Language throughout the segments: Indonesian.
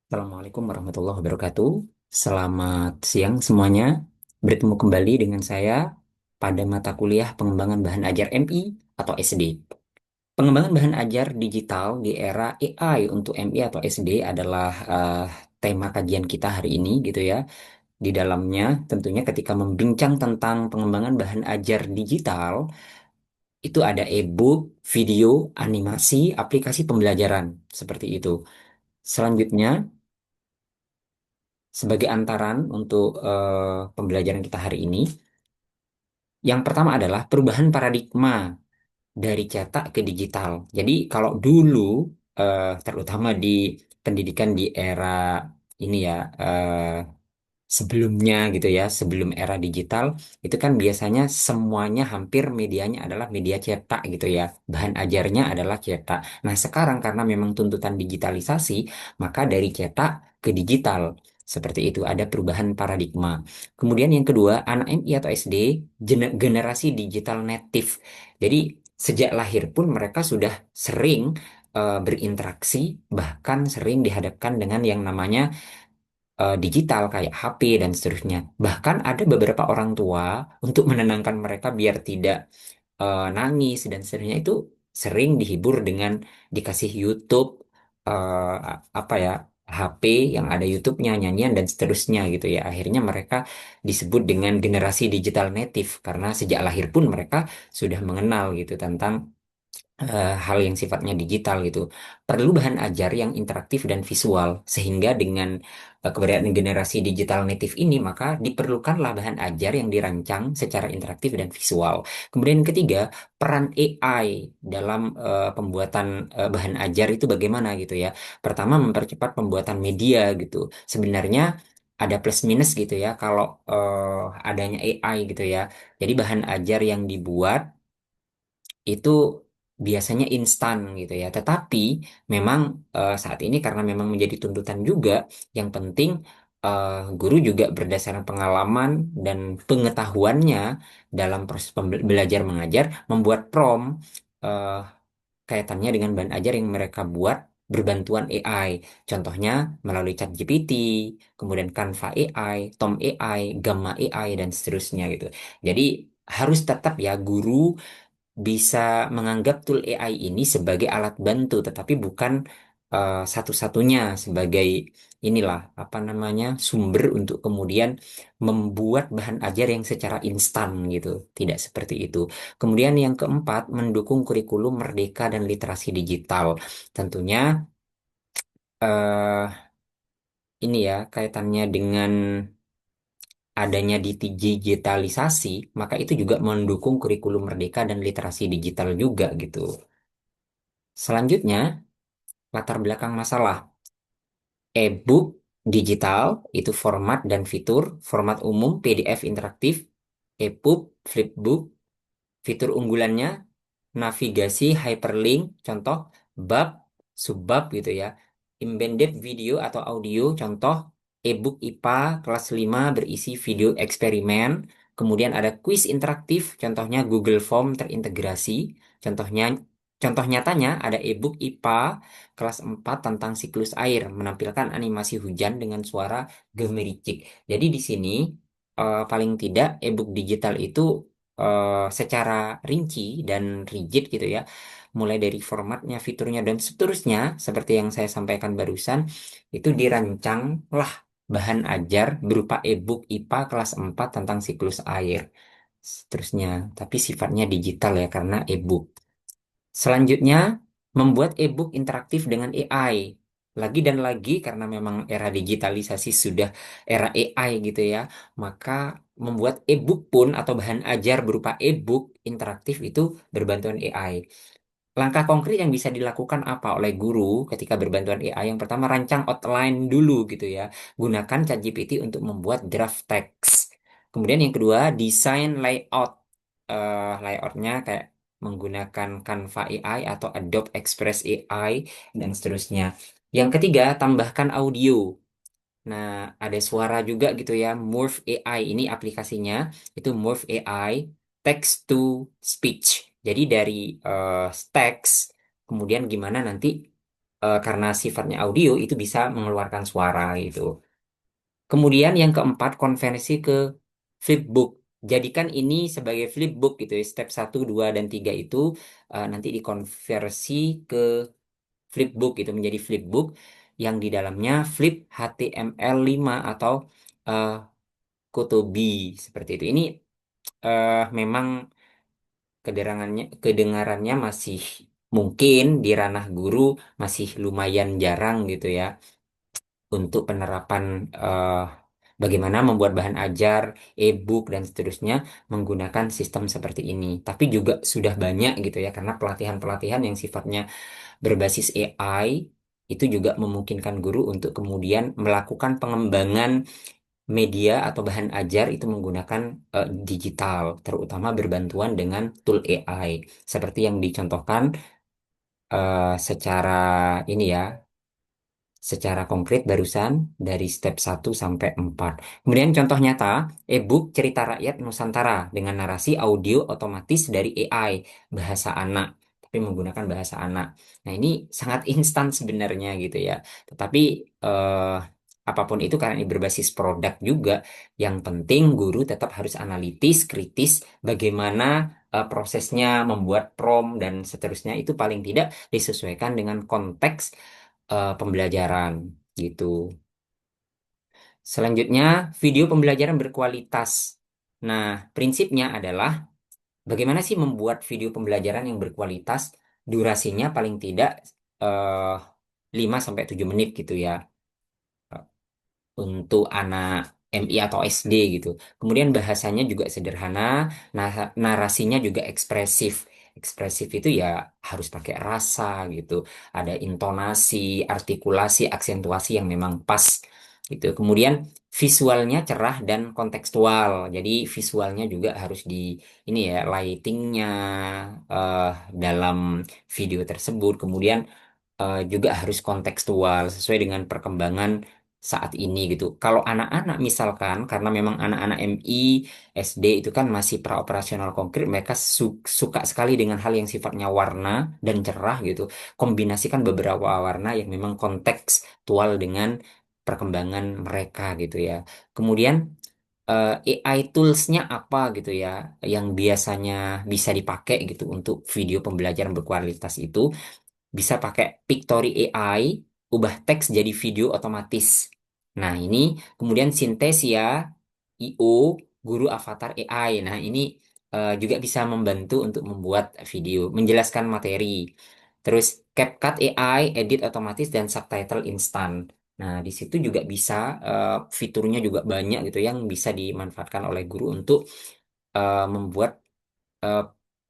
Assalamualaikum warahmatullahi wabarakatuh. Selamat siang semuanya. Bertemu kembali dengan saya pada mata kuliah pengembangan bahan ajar MI atau SD. Pengembangan bahan ajar digital di era AI untuk MI atau SD adalah tema kajian kita hari ini gitu ya. Di dalamnya tentunya ketika membincang tentang pengembangan bahan ajar digital, itu ada e-book, video, animasi, aplikasi pembelajaran seperti itu. Selanjutnya, sebagai antaran untuk pembelajaran kita hari ini, yang pertama adalah perubahan paradigma dari cetak ke digital. Jadi kalau dulu, terutama di pendidikan di era ini ya, sebelumnya gitu ya, sebelum era digital, itu kan biasanya semuanya hampir medianya adalah media cetak gitu ya. Bahan ajarnya adalah cetak. Nah, sekarang karena memang tuntutan digitalisasi, maka dari cetak ke digital. Seperti itu, ada perubahan paradigma. Kemudian yang kedua, anak MI atau SD, generasi digital native. Jadi, sejak lahir pun mereka sudah sering berinteraksi, bahkan sering dihadapkan dengan yang namanya digital kayak HP dan seterusnya. Bahkan ada beberapa orang tua untuk menenangkan mereka biar tidak nangis dan seterusnya itu sering dihibur dengan dikasih YouTube, apa ya, HP yang ada YouTube-nya, nyanyian dan seterusnya gitu ya. Akhirnya mereka disebut dengan generasi digital native karena sejak lahir pun mereka sudah mengenal gitu tentang hal yang sifatnya digital gitu. Perlu bahan ajar yang interaktif dan visual, sehingga dengan keberadaan generasi digital native ini, maka diperlukanlah bahan ajar yang dirancang secara interaktif dan visual. Kemudian yang ketiga, peran AI dalam pembuatan bahan ajar itu bagaimana gitu ya. Pertama, mempercepat pembuatan media gitu. Sebenarnya ada plus minus gitu ya kalau adanya AI gitu ya. Jadi bahan ajar yang dibuat itu biasanya instan gitu ya. Tetapi memang saat ini karena memang menjadi tuntutan juga, yang penting eh, guru juga berdasarkan pengalaman dan pengetahuannya dalam proses belajar mengajar membuat eh, kaitannya dengan bahan ajar yang mereka buat berbantuan AI. Contohnya melalui ChatGPT, kemudian Canva AI, Tom AI, Gamma AI dan seterusnya gitu. Jadi harus tetap ya guru bisa menganggap tool AI ini sebagai alat bantu, tetapi bukan satu-satunya sebagai inilah apa namanya sumber untuk kemudian membuat bahan ajar yang secara instan gitu. Tidak seperti itu. Kemudian yang keempat, mendukung kurikulum merdeka dan literasi digital. Tentunya eh ini ya kaitannya dengan adanya digitalisasi, maka itu juga mendukung kurikulum merdeka dan literasi digital juga gitu. Selanjutnya, latar belakang masalah. E-book digital itu format dan fitur, format umum PDF interaktif, EPUB, flipbook, fitur unggulannya navigasi hyperlink, contoh bab, subbab gitu ya. Embedded video atau audio, contoh e-book IPA kelas 5 berisi video eksperimen. Kemudian ada kuis interaktif, contohnya Google Form terintegrasi. Contohnya contoh nyatanya ada e-book IPA kelas 4 tentang siklus air, menampilkan animasi hujan dengan suara gemericik. Jadi di sini paling tidak e-book digital itu secara rinci dan rigid gitu ya, mulai dari formatnya, fiturnya, dan seterusnya, seperti yang saya sampaikan barusan, itu dirancanglah bahan ajar berupa e-book IPA kelas 4 tentang siklus air, seterusnya, tapi sifatnya digital ya karena e-book. Selanjutnya, membuat e-book interaktif dengan AI. Lagi dan lagi, karena memang era digitalisasi sudah era AI gitu ya, maka membuat e-book pun atau bahan ajar berupa e-book interaktif itu berbantuan AI. Langkah konkret yang bisa dilakukan apa oleh guru ketika berbantuan AI? Yang pertama, rancang outline dulu gitu ya. Gunakan ChatGPT untuk membuat draft text. Kemudian yang kedua, desain layout. Layoutnya kayak menggunakan Canva AI atau Adobe Express AI dan seterusnya. Yang ketiga, tambahkan audio. Nah, ada suara juga gitu ya. Morph AI ini aplikasinya itu Morph AI text to speech. Jadi dari teks kemudian gimana nanti karena sifatnya audio itu bisa mengeluarkan suara gitu. Kemudian yang keempat, konversi ke flipbook. Jadikan ini sebagai flipbook gitu ya. Step 1, 2, dan 3 itu nanti dikonversi ke flipbook gitu, menjadi flipbook yang di dalamnya flip HTML5 atau uh, Kotobi seperti itu. Ini memang kedengarannya masih mungkin di ranah guru masih lumayan jarang gitu ya untuk penerapan bagaimana membuat bahan ajar, e-book dan seterusnya menggunakan sistem seperti ini. Tapi juga sudah banyak gitu ya karena pelatihan-pelatihan yang sifatnya berbasis AI itu juga memungkinkan guru untuk kemudian melakukan pengembangan media atau bahan ajar itu menggunakan digital, terutama berbantuan dengan tool AI seperti yang dicontohkan secara ini ya, secara konkret barusan dari step 1 sampai 4. Kemudian contoh nyata, e-book Cerita Rakyat Nusantara dengan narasi audio otomatis dari AI, bahasa anak, tapi menggunakan bahasa anak. Nah, ini sangat instan sebenarnya gitu ya. Tetapi apapun itu karena ini berbasis produk juga, yang penting guru tetap harus analitis, kritis, bagaimana prosesnya membuat prompt dan seterusnya itu paling tidak disesuaikan dengan konteks pembelajaran gitu. Selanjutnya, video pembelajaran berkualitas. Nah, prinsipnya adalah bagaimana sih membuat video pembelajaran yang berkualitas, durasinya paling tidak eh, 5 sampai 7 menit gitu ya untuk anak MI atau SD gitu. Kemudian bahasanya juga sederhana, narasinya juga ekspresif. Ekspresif itu ya harus pakai rasa gitu. Ada intonasi, artikulasi, aksentuasi yang memang pas gitu. Kemudian visualnya cerah dan kontekstual. Jadi visualnya juga harus di ini ya lightingnya eh, dalam video tersebut. Kemudian juga harus kontekstual sesuai dengan perkembangan saat ini gitu. Kalau anak-anak misalkan karena memang anak-anak MI SD itu kan masih praoperasional konkret, mereka suka sekali dengan hal yang sifatnya warna dan cerah gitu. Kombinasikan beberapa warna yang memang kontekstual dengan perkembangan mereka gitu ya. Kemudian AI tools-nya apa gitu ya yang biasanya bisa dipakai gitu untuk video pembelajaran berkualitas itu bisa pakai Pictory AI, ubah teks jadi video otomatis. Nah, ini kemudian Synthesia, IO, guru avatar AI. Nah, ini juga bisa membantu untuk membuat video, menjelaskan materi. Terus CapCut AI, edit otomatis dan subtitle instan. Nah, di situ juga bisa fiturnya juga banyak gitu yang bisa dimanfaatkan oleh guru untuk membuat eh,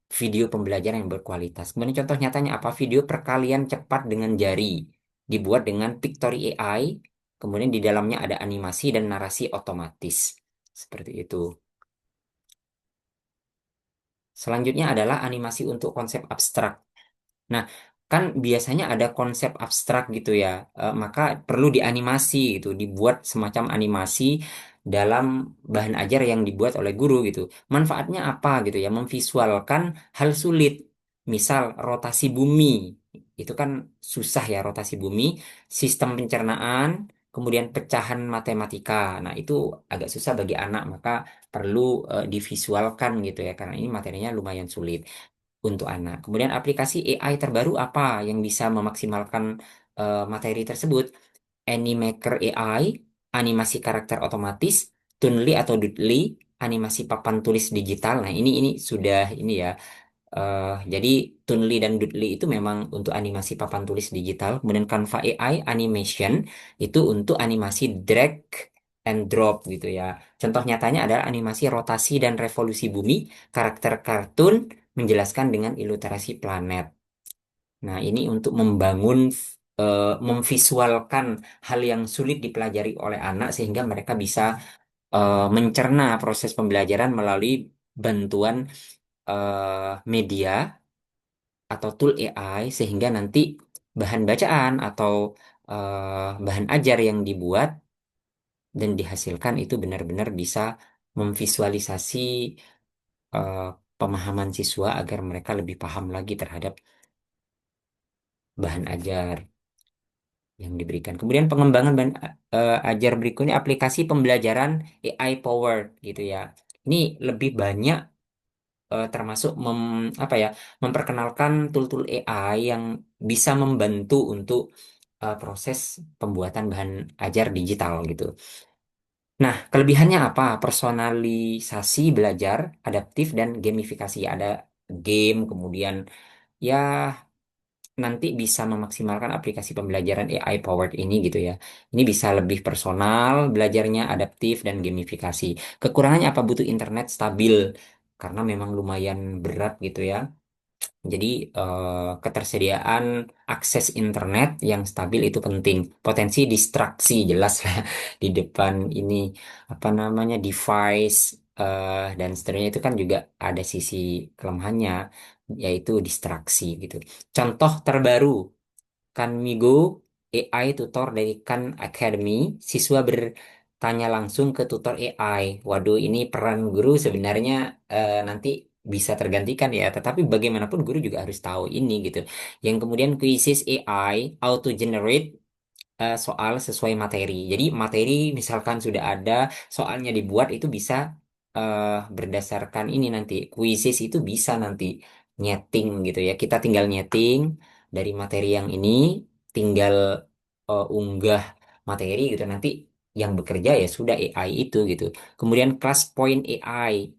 video pembelajaran yang berkualitas. Kemudian contoh nyatanya apa? Video perkalian cepat dengan jari dibuat dengan Pictory AI. Kemudian di dalamnya ada animasi dan narasi otomatis. Seperti itu. Selanjutnya adalah animasi untuk konsep abstrak. Nah, kan biasanya ada konsep abstrak gitu ya, maka perlu dianimasi gitu, dibuat semacam animasi dalam bahan ajar yang dibuat oleh guru gitu. Manfaatnya apa gitu ya? Memvisualkan hal sulit, misal rotasi bumi, itu kan susah ya rotasi bumi, sistem pencernaan, kemudian pecahan matematika. Nah, itu agak susah bagi anak, maka perlu divisualkan gitu ya, karena ini materinya lumayan sulit untuk anak. Kemudian aplikasi AI terbaru apa yang bisa memaksimalkan materi tersebut? Animaker AI, animasi karakter otomatis, Toonly atau Doodly, animasi papan tulis digital. Nah, ini sudah ini ya. Jadi Toonly dan Doodly itu memang untuk animasi papan tulis digital. Kemudian Canva AI Animation itu untuk animasi drag and drop gitu ya. Contoh nyatanya adalah animasi rotasi dan revolusi bumi, karakter kartun menjelaskan dengan ilustrasi planet. Nah, ini untuk membangun, memvisualkan hal yang sulit dipelajari oleh anak sehingga mereka bisa mencerna proses pembelajaran melalui bantuan media atau tool AI sehingga nanti bahan bacaan atau bahan ajar yang dibuat dan dihasilkan itu benar-benar bisa memvisualisasi eh, pemahaman siswa agar mereka lebih paham lagi terhadap bahan ajar. yang diberikan. Kemudian pengembangan bahan ajar berikutnya aplikasi pembelajaran AI powered gitu ya. Ini lebih banyak termasuk apa ya, memperkenalkan tool-tool AI yang bisa membantu untuk proses pembuatan bahan ajar digital gitu. Nah, kelebihannya apa? Personalisasi belajar, adaptif dan gamifikasi. Ada game, kemudian ya nanti bisa memaksimalkan aplikasi pembelajaran AI powered ini gitu ya. Ini bisa lebih personal, belajarnya adaptif dan gamifikasi. Kekurangannya apa? Butuh internet stabil karena memang lumayan berat gitu ya. Jadi ketersediaan akses internet yang stabil itu penting. Potensi distraksi jelas lah di depan ini apa namanya device dan seterusnya itu kan juga ada sisi kelemahannya yaitu distraksi gitu. Contoh terbaru Kanmigo AI tutor dari Khan Academy, siswa bertanya langsung ke tutor AI. Waduh, ini peran guru sebenarnya nanti bisa tergantikan ya, tetapi bagaimanapun guru juga harus tahu ini gitu. Yang kemudian quizzes AI auto generate soal sesuai materi. Jadi materi misalkan sudah ada, soalnya dibuat itu bisa berdasarkan ini nanti quizzes itu bisa nanti nyeting gitu ya. Kita tinggal nyeting dari materi yang ini, tinggal unggah materi gitu nanti yang bekerja ya sudah AI itu gitu. Kemudian class point AI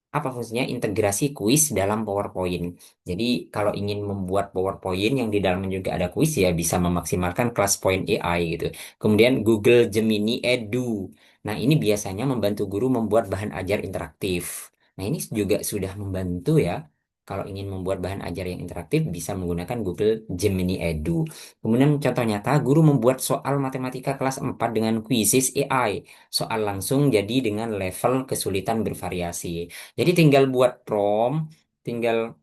apa fungsinya integrasi kuis dalam PowerPoint. Jadi kalau ingin membuat PowerPoint yang di dalamnya juga ada kuis ya bisa memaksimalkan kelas point AI gitu. Kemudian Google Gemini Edu. Nah, ini biasanya membantu guru membuat bahan ajar interaktif. Nah, ini juga sudah membantu ya. Kalau ingin membuat bahan ajar yang interaktif bisa menggunakan Google Gemini Edu. Kemudian contoh nyata, guru membuat soal matematika kelas 4 dengan quizzes AI. Soal langsung jadi dengan level kesulitan bervariasi. Jadi tinggal buat prompt, tinggal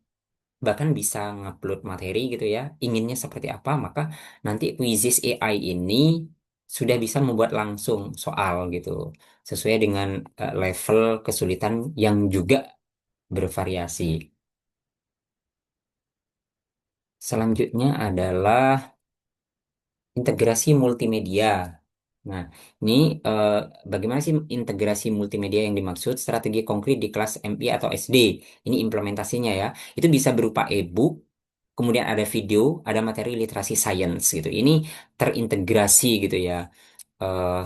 bahkan bisa ngupload materi gitu ya. Inginnya seperti apa, maka nanti Quizzes AI ini sudah bisa membuat langsung soal gitu. Sesuai dengan level kesulitan yang juga bervariasi. Selanjutnya adalah integrasi multimedia. Nah, ini eh, bagaimana sih integrasi multimedia yang dimaksud? Strategi konkret di kelas MI atau SD. Ini implementasinya ya. Itu bisa berupa e-book, kemudian ada video, ada materi literasi science gitu. Ini terintegrasi gitu ya. eh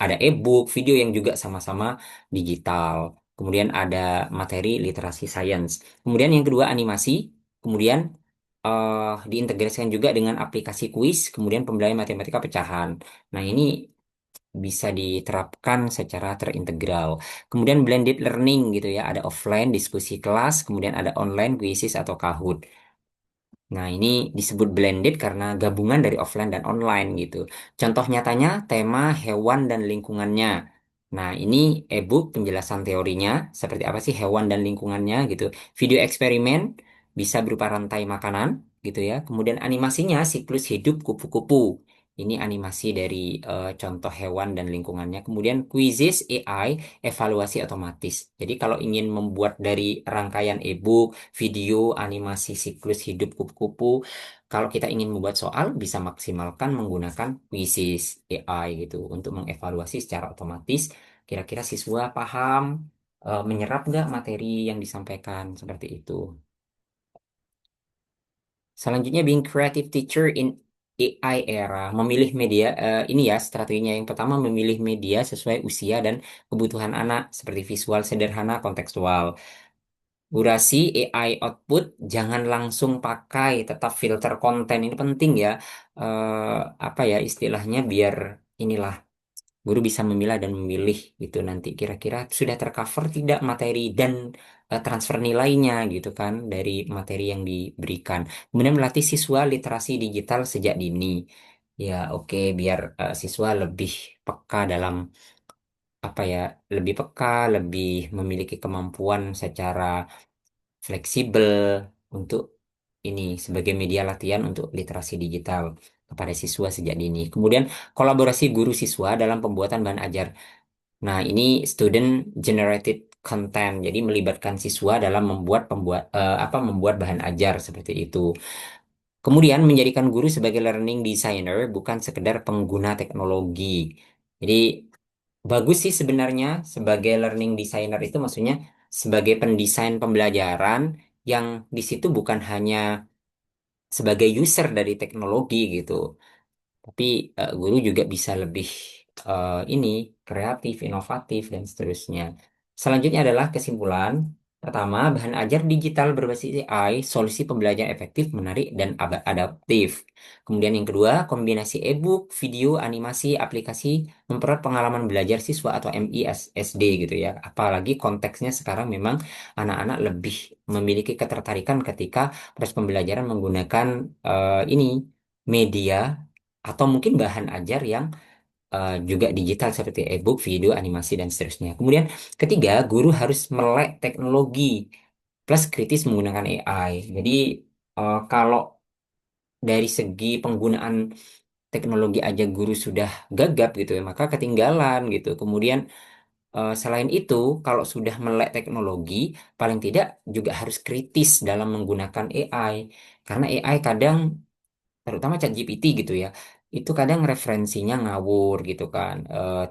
ada e-book, video yang juga sama-sama digital. Kemudian ada materi literasi science. Kemudian yang kedua animasi. Kemudian diintegrasikan juga dengan aplikasi kuis, kemudian pembelajaran matematika pecahan. Nah, ini bisa diterapkan secara terintegral. Kemudian blended learning gitu ya, ada offline diskusi kelas, kemudian ada online quizzes atau Kahoot. Nah, ini disebut blended karena gabungan dari offline dan online gitu. Contoh nyatanya, tema hewan dan lingkungannya. Nah, ini e-book penjelasan teorinya, seperti apa sih hewan dan lingkungannya gitu. Video eksperimen bisa berupa rantai makanan gitu ya. Kemudian animasinya siklus hidup kupu-kupu. Ini animasi dari contoh hewan dan lingkungannya. Kemudian quizzes AI evaluasi otomatis. Jadi kalau ingin membuat dari rangkaian e-book video animasi siklus hidup kupu-kupu. Kalau kita ingin membuat soal, bisa maksimalkan menggunakan quizzes AI gitu untuk mengevaluasi secara otomatis. Kira-kira siswa paham, menyerap nggak materi yang disampaikan seperti itu. Selanjutnya, being creative teacher in AI era, memilih media ini ya strateginya. Yang pertama, memilih media sesuai usia dan kebutuhan anak seperti visual sederhana, kontekstual. Durasi AI output jangan langsung pakai, tetap filter konten ini penting ya. Apa ya istilahnya biar inilah guru bisa memilah dan memilih gitu nanti kira-kira sudah tercover tidak materi dan transfer nilainya gitu kan dari materi yang diberikan. Kemudian melatih siswa literasi digital sejak dini. Ya oke biar siswa lebih peka dalam apa ya lebih peka, lebih memiliki kemampuan secara fleksibel untuk ini sebagai media latihan untuk literasi digital kepada siswa sejak dini. Kemudian kolaborasi guru siswa dalam pembuatan bahan ajar. Nah, ini student generated content. Jadi melibatkan siswa dalam membuat membuat bahan ajar seperti itu. Kemudian menjadikan guru sebagai learning designer bukan sekedar pengguna teknologi. Jadi bagus sih sebenarnya sebagai learning designer itu maksudnya sebagai pendesain pembelajaran yang di situ bukan hanya sebagai user dari teknologi gitu. Tapi guru juga bisa lebih ini kreatif, inovatif dan seterusnya. Selanjutnya adalah kesimpulan. Pertama, bahan ajar digital berbasis AI, solusi pembelajaran efektif, menarik, dan adaptif. Kemudian yang kedua, kombinasi e-book, video, animasi, aplikasi, memperoleh pengalaman belajar siswa atau MISSD gitu ya. Apalagi konteksnya sekarang memang anak-anak lebih memiliki ketertarikan ketika proses pembelajaran menggunakan ini media atau mungkin bahan ajar yang juga digital seperti e-book, video, animasi, dan seterusnya. Kemudian ketiga, guru harus melek teknologi plus kritis menggunakan AI. Jadi kalau dari segi penggunaan teknologi aja guru sudah gagap gitu ya, maka ketinggalan gitu. Kemudian selain itu, kalau sudah melek teknologi, paling tidak juga harus kritis dalam menggunakan AI. Karena AI kadang terutama ChatGPT gitu ya, itu kadang referensinya ngawur gitu kan,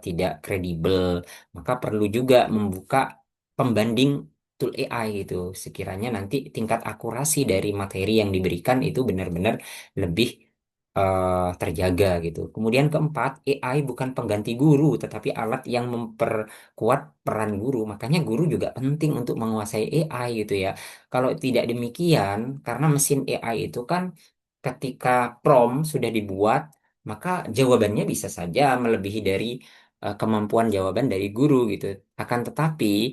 tidak kredibel. Maka perlu juga membuka pembanding tool AI gitu. Sekiranya nanti tingkat akurasi dari materi yang diberikan itu benar-benar lebih terjaga gitu. Kemudian keempat, AI bukan pengganti guru, tetapi alat yang memperkuat peran guru. Makanya guru juga penting untuk menguasai AI gitu ya. Kalau tidak demikian, karena mesin AI itu kan ketika prompt sudah dibuat, maka jawabannya bisa saja melebihi dari kemampuan jawaban dari guru gitu. Akan tetapi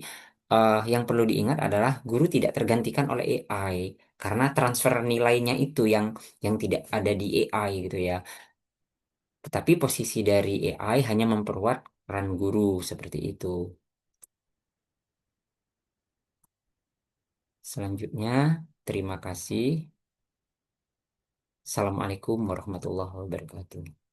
yang perlu diingat adalah guru tidak tergantikan oleh AI karena transfer nilainya itu yang tidak ada di AI gitu ya. Tetapi posisi dari AI hanya memperkuat peran guru seperti itu. Selanjutnya, terima kasih. Assalamualaikum warahmatullahi wabarakatuh.